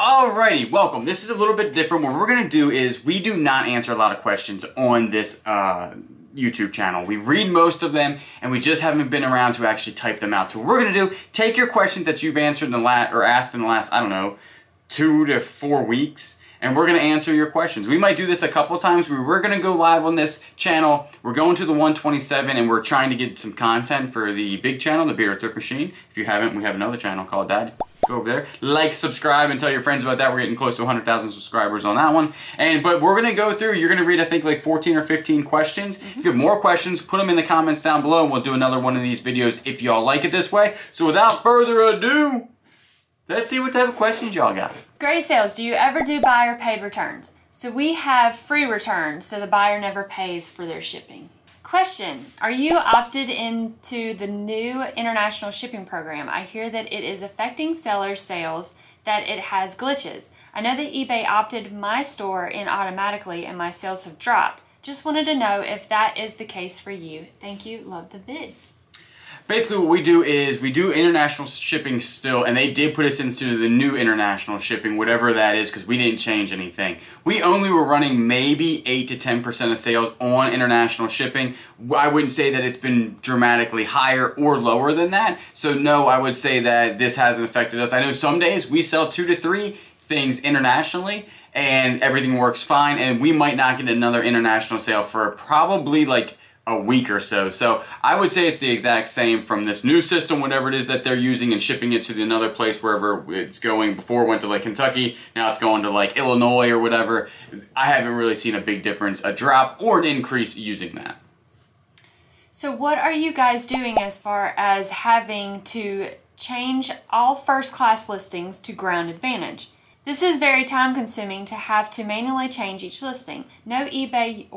Alrighty, welcome. This is a little bit different. What we're going to do is we do not answer a lot of questions on this YouTube channel. We read most of them and we just haven't been around to actually type them out. So what we're going to do, take your questions that you've answered in the asked in the last, I don't know, 2 to 4 weeks, and we're going to answer your questions. We might do this a couple times. We're going to go live on this channel. We're going to the 127 and we're trying to get some content for the big channel, the Bearded Thrift Machine. If you haven't, we have another channel called that. Go over there, like, subscribe, and tell your friends about that. We're getting close to 100,000 subscribers on that one. But we're going to go through, you're going to read, I think, like 14 or 15 questions. If you have more questions, put them in the comments down below, and we'll do another one of these videos if y'all like it this way. So without further ado, let's see what type of questions y'all got. Gray sales, do you ever do buyer paid returns? So we have free returns, so the buyer never pays for their shipping. Question, are you opted into the new international shipping program? I hear that it is affecting sellers' sales, that it has glitches. I know that eBay opted my store in automatically and my sales have dropped. Just wanted to know if that is the case for you. Thank you, love the vids. Basically what we do is we do international shipping still, and they did put us into the new international shipping, whatever that is, because we didn't change anything. We only were running maybe 8 to 10% of sales on international shipping. I wouldn't say that it's been dramatically higher or lower than that. So no, I would say that this hasn't affected us. I know some days we sell 2 to 3 things internationally and everything works fine, and we might not get another international sale for probably like a week or so. So I would say it's the exact same from this new system, whatever it is that they're using, and shipping it to another place wherever it's going. Before it went to like Kentucky, now it's going to like Illinois or whatever. I haven't really seen a big difference, a drop or an increase using that. So what are you guys doing as far as having to change all first class listings to Ground Advantage? This is very time consuming to have to manually change each listing. No eBay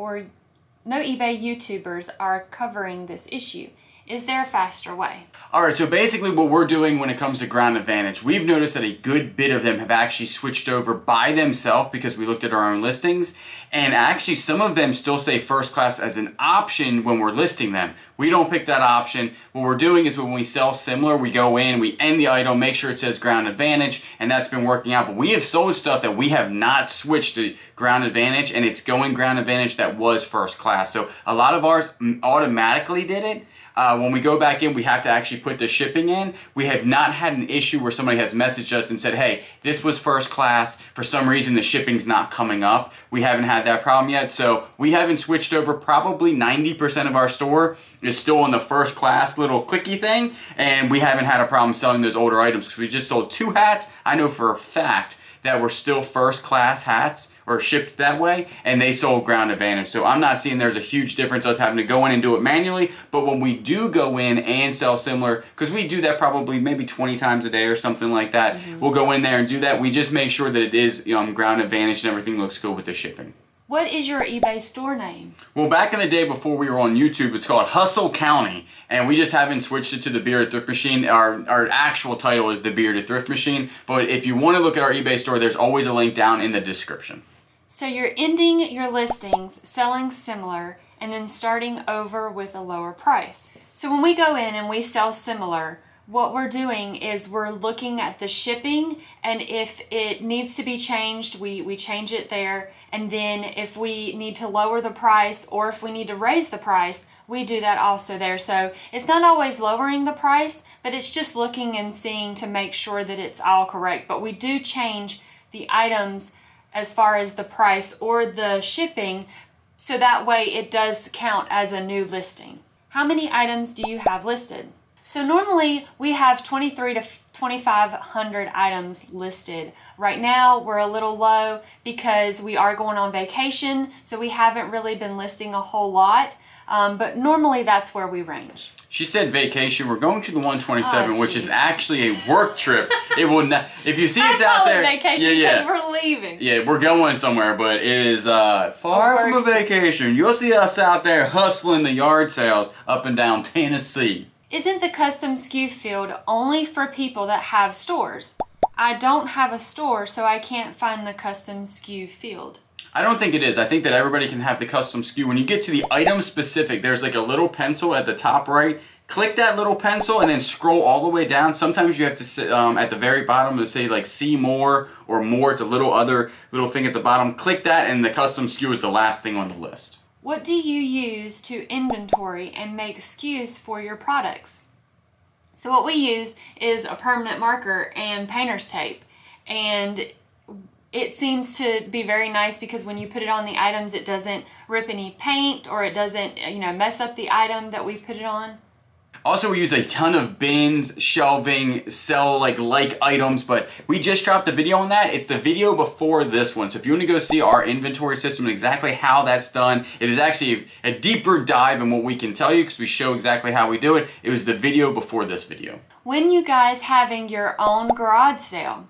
YouTubers are covering this issue. Is there a faster way? Alright, so basically what we're doing when it comes to Ground Advantage, we've noticed that a good bit of them have actually switched over by themselves because we looked at our own listings, and actually some of them still say first class as an option when we're listing them. We don't pick that option. What we're doing is when we sell similar, we go in, we end the item, make sure it says Ground Advantage, and that's been working out. But we have sold stuff that we have not switched to Ground Advantage, and it's going Ground Advantage that was first class. So a lot of ours automatically did it. When we go back in, we have to actually put the shipping in. We have not had an issue where somebody has messaged us and said, hey, this was first class. For some reason, the shipping's not coming up. We haven't had that problem yet. So we haven't switched over. Probably 90% of our store is still on the first class little clicky thing. And we haven't had a problem selling those older items because we just sold 2 hats. I know for a fact that were still first class hats or shipped that way, and they sold Ground Advantage. So I'm not seeing there's a huge difference us having to go in and do it manually, but when we do go in and sell similar, because we do that probably maybe 20 times a day or something like that, we'll go in there and do that. We just make sure that it is Ground Advantage and everything looks good with the shipping. What is your eBay store name? Well, back in the day before we were on YouTube, it's called Hustle County, and we just haven't switched it to the Bearded Thrift Machine. Our actual title is the Bearded Thrift Machine, but if you want to look at our eBay store, there's always a link down in the description. So you're ending your listings, selling similar, and then starting over with a lower price. So when we go in and we sell similar, what we're doing is we're looking at the shipping, and if it needs to be changed, we change it there. And then if we need to lower the price or if we need to raise the price, we do that also there. So it's not always lowering the price, but it's just looking and seeing to make sure that it's all correct. But we do change the items as far as the price or the shipping, so that way it does count as a new listing. How many items do you have listed? So normally we have 23 to 2,500 items listed. Right now we're a little low because we are going on vacation, so we haven't really been listing a whole lot, but normally that's where we range. She said vacation. We're going to the 127, which is actually a work trip. It will not. If you see us out there, vacation because we're leaving. Yeah, we're going somewhere, but it is far from a vacation. You'll see us out there hustling the yard sales up and down Tennessee. Isn't the custom SKU field only for people that have stores? I don't have a store, so I can't find the custom SKU field. I don't think it is. I think that everybody can have the custom SKU. When you get to the item specific, there's like a little pencil at the top right click that little pencil and then scroll all the way down. Sometimes you have to sit at the very bottom to say like see more or more. It's a little thing at the bottom. Click that and the custom SKU is the last thing on the list. What do you use to inventory and make SKUs for your products? So what we use is a permanent marker and painter's tape, and it seems to be very nice because when you put it on the items, it doesn't rip any paint or it doesn't, mess up the item that we put it on. Also, we use a ton of bins, shelving, sell like items, but we just dropped a video on that. It's the video before this one. So if you want to go see our inventory system and exactly how that's done, it is actually a deeper dive in what we can tell you because we show exactly how we do it. It was the video before this video. When you guys having your own garage sale?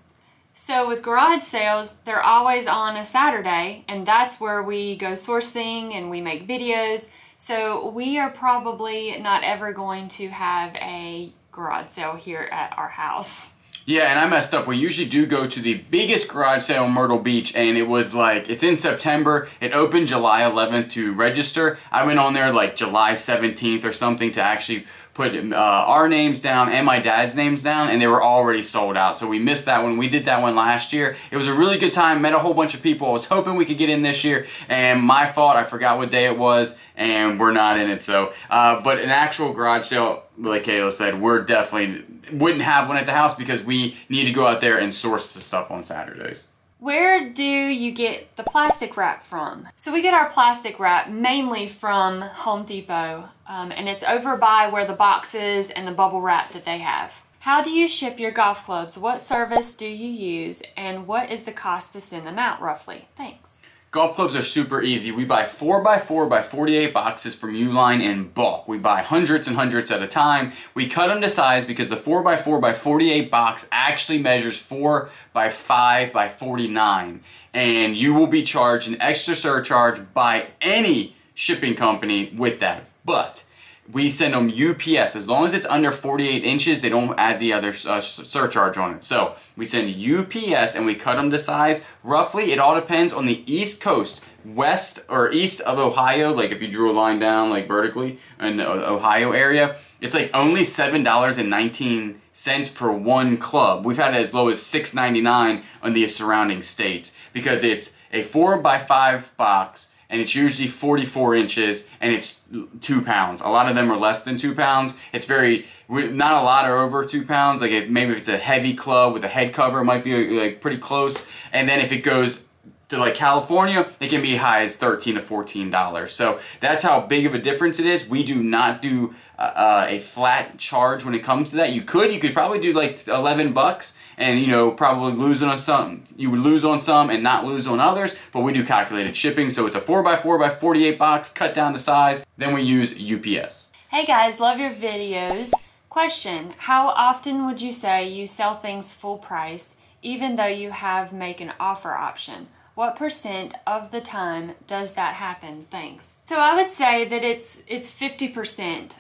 So with garage sales, they're always on a Saturday, and that's where we go sourcing and we make videos. So we are probably not ever going to have a garage sale here at our house. Yeah, and I messed up. We usually do go to the biggest garage sale in Myrtle Beach, and it was like, it's in September. It opened July 11th to register. I went on there like July 17th or something to actually put our names down and my dad's names down, and they were already sold out. So we missed that one. We did that one last year. It was a really good time, met a whole bunch of people. I was hoping we could get in this year, and my fault, I forgot what day it was, and we're not in it. So, but an actual garage sale, like Kayla said, we're definitely wouldn't have one at the house because we need to go out there and source the stuff on Saturdays. Where do you get the plastic wrap from? So we get our plastic wrap mainly from Home Depot, and it's over by where the boxes and the bubble wrap that they have. How do you ship your golf clubs? What service do you use? And what is the cost to send them out roughly? Thanks. Golf clubs are super easy. We buy 4x4 by 48 boxes from Uline in bulk. We buy hundreds and hundreds at a time. We cut them to size because the 4x4 by 48 box actually measures 4 by 5 by 49. And you will be charged an extra surcharge by any shipping company with that. But we send them UPS. As long as it's under 48 inches, they don't add the other surcharge on it. So we send UPS and we cut them to size. Roughly, it all depends on the East Coast, west or east of Ohio. Like if you drew a line down like vertically in the Ohio area, it's like only $7.19 for one club. We've had it as low as $6.99 on the surrounding states because it's a 4x5 box. And it's usually 44 inches and it's 2 pounds. A lot of them are less than 2 pounds. It's not a lot are over 2 pounds. Like maybe if it's a heavy club with a head cover, it might be like pretty close. And then if it goes to like California, it can be high as $13 to $14. So that's how big of a difference it is. We do not do a flat charge when it comes to that. You could probably do like 11 bucks and probably lose on some. You would lose on some and not lose on others, but we do calculated shipping. So it's a 4x4 by 48 box cut down to size. Then we use UPS. Hey guys, love your videos. Question, how often would you say you sell things full price even though you have make an offer option? What % of the time does that happen? Thanks. So I would say that it's 50%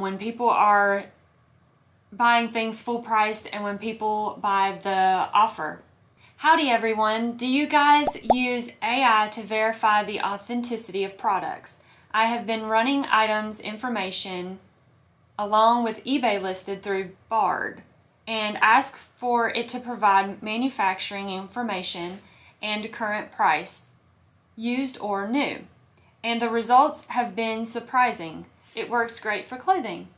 when people are buying things full price and when people buy the offer. Howdy everyone. Do you guys use AI to verify the authenticity of products? I have been running items information along with eBay listed through Bard and ask for it to provide manufacturing information and current price, used or new. And the results have been surprising. It works great for clothing.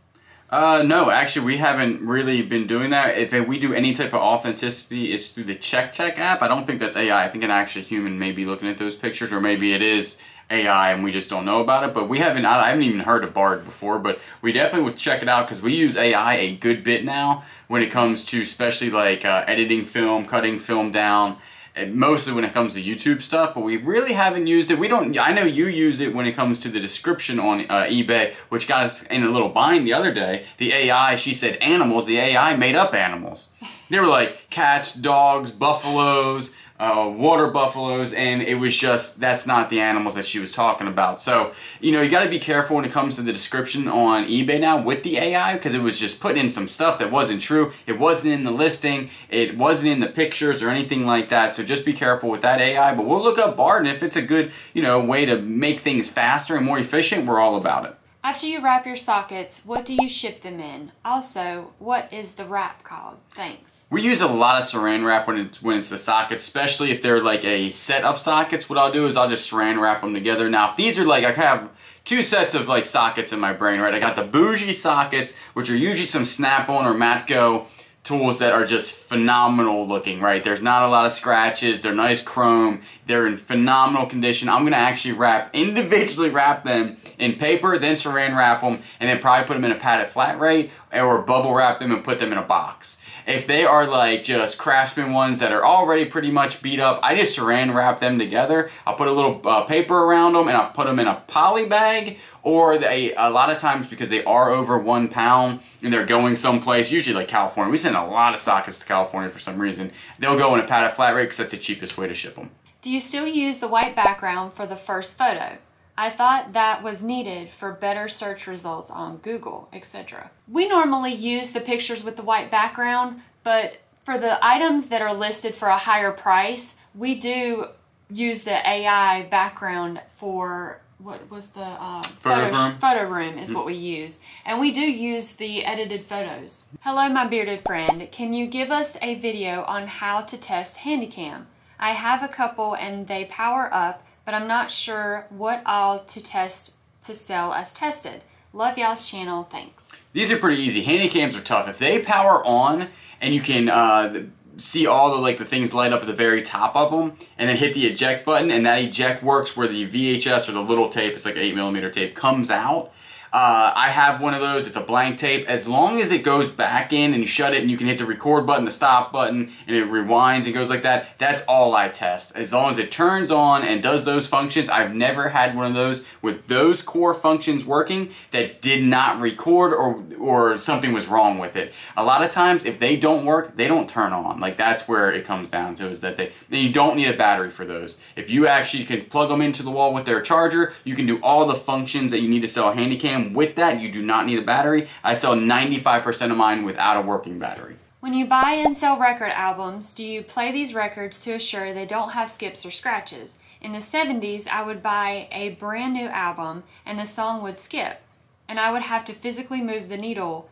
No, actually we haven't really been doing that. If we do any type of authenticity, it's through the Check app. I don't think that's AI. I think an actual human may be looking at those pictures, or maybe it is AI and we just don't know about it. But I haven't even heard of Bard before, but we definitely would check it out because we use AI a good bit now when it comes to especially like editing film, cutting film down. And mostly when it comes to YouTube stuff, but we really haven't used it. I know you use it when it comes to the description on eBay, which got us in a little bind the other day. The AI, she said animals, the AI made up animals. They were like cats, dogs, buffaloes, water buffaloes, and it was just, that's not the animals that she was talking about. So, you got to be careful when it comes to the description on eBay now with the AI, because it was just putting in some stuff that wasn't true. It wasn't in the listing. It wasn't in the pictures or anything like that. So just be careful with that AI. But we'll look up Bard, and if it's a good, way to make things faster and more efficient, we're all about it. After you wrap your sockets, what do you ship them in? Also, what is the wrap called? Thanks. We use a lot of saran wrap when it's the sockets, especially if they're like a set of sockets. What I'll do is I'll just saran wrap them together. Now, if these are like, I have two sets of like sockets in my brain, right? I got the bougie sockets, which are usually some Snap-on or Matco tools that are just phenomenal looking, right? There's not a lot of scratches, they're nice chrome, they're in phenomenal condition. I'm gonna actually individually wrap them in paper, then saran wrap them, and then probably put them in a padded flat rate, or bubble wrap them and put them in a box. If they are like just Craftsman ones that are already pretty much beat up, I just saran wrap them together. I'll put a little paper around them and I'll put them in a poly bag, or a lot of times because they are over 1 pound and they're going someplace, usually like California. We send a lot of sockets to California for some reason. They'll go in a padded flat rate because that's the cheapest way to ship them. Do you still use the white background for the first photo? I thought that was needed for better search results on Google, etc. We normally use the pictures with the white background, but for the items that are listed for a higher price, we do use the AI background for, what was the photo room is what we use. And we do use the edited photos. Hello, my bearded friend. Can you give us a video on how to test Handycam? I have a couple and they power up, but I'm not sure what all to test to sell as tested. Love y'all's channel, thanks. These are pretty easy. Handycams are tough. If they power on and you can see all the things light up at the very top of them, and then hit the eject button, and that eject works where the VHS or the little tape, it's like 8mm tape, comes out. I have one of those. It's a blank tape. As long as it goes back in and you shut it and you can hit the record button, the stop button, and it rewinds and goes like that, that's all I test. As long as it turns on and does those functions. I've never had one of those with those core functions working that did not record or something was wrong with it. A lot of times if they don't work, they don't turn on. Like, that's where it comes down to, is that you don't need a battery for those. If you actually can plug them into the wall with their charger, you can do all the functions that you need to sell a Handycam. With that, you do not need a battery. I sell 95% of mine without a working battery. When you buy and sell record albums, do you play these records to assure they don't have skips or scratches? In the 70s, I would buy a brand new album and the song would skip, and I would have to physically move the needle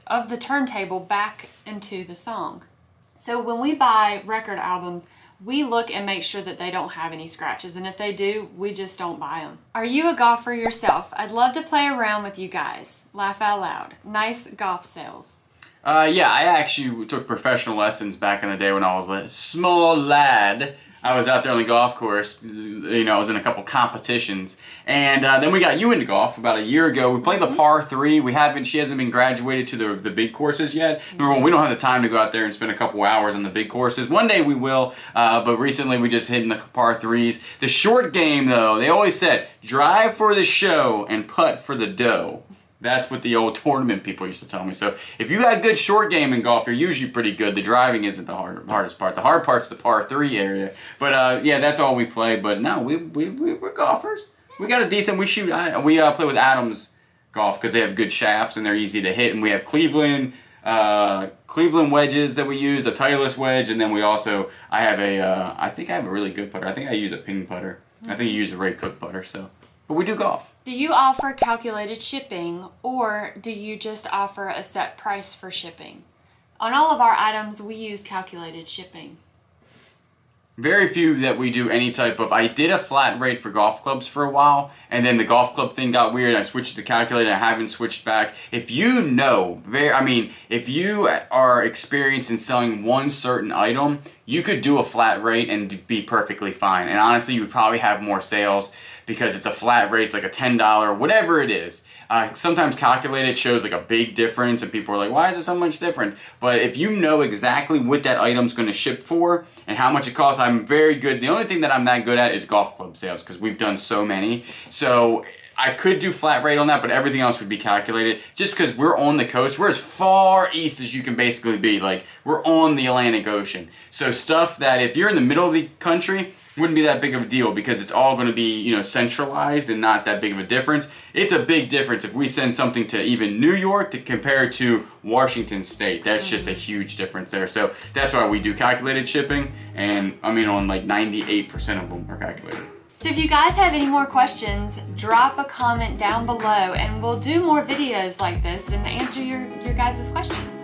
of the turntable back into the song. So when we buy record albums, we look and make sure that they don't have any scratches, and if they do, we just don't buy them. Are you a golfer yourself? I'd love to play around with you guys. Laugh out loud. Nice golf sales. Yeah, I actually took professional lessons back in the day when I was a small lad. I was out there on the golf course, you know, I was in a couple competitions. And then we got you into golf about a year ago. We played the par 3. She hasn't been graduated to the big courses yet. Number one, we don't have the time to go out there and spend a couple hours on the big courses. One day we will, but recently we just hit in the par 3s. The short game though, they always said, drive for the show and putt for the dough. That's what the old tournament people used to tell me. So if you got good short game in golf, you're usually pretty good. The driving isn't the hardest part. The hard part's the par 3 area. But yeah, that's all we play. But no, we're golfers. We got a decent. We play with Adams Golf because they have good shafts and they're easy to hit. And we have Cleveland wedges that we use, a Titleist wedge, and then I have I think I have a really good putter. I think I use a ping putter. I think you use a Ray Cook putter. So, but we do golf. Do you offer calculated shipping, or do you just offer a set price for shipping? On all of our items, we use calculated shipping. Very few that we do any type of. I did a flat rate for golf clubs for a while, and then the golf club thing got weird. I switched to calculated. I haven't switched back. If you know, if you are experienced in selling one certain item, you could do a flat rate and be perfectly fine. And honestly, you would probably have more sales because it's a flat rate. It's like a $10, whatever it is. Sometimes calculated shows like a big difference and people are like, why is it so much different? But if you know exactly what that item's going to ship for and how much it costs, I'm very good. The only thing that I'm that good at is golf club sales because we've done so many. So I could do flat rate on that, but everything else would be calculated just because we're on the coast. We're as far east as you can basically be. Like, we're on the Atlantic Ocean. So stuff that if you're in the middle of the country, wouldn't be that big of a deal because it's all going to be, you know, centralized and not that big of a difference. It's a big difference if we send something to even New York to compare to Washington State. That's just a huge difference there. So that's why we do calculated shipping, and I mean on like 98% of them are calculated. So if you guys have any more questions, drop a comment down below and we'll do more videos like this and answer your guys' questions.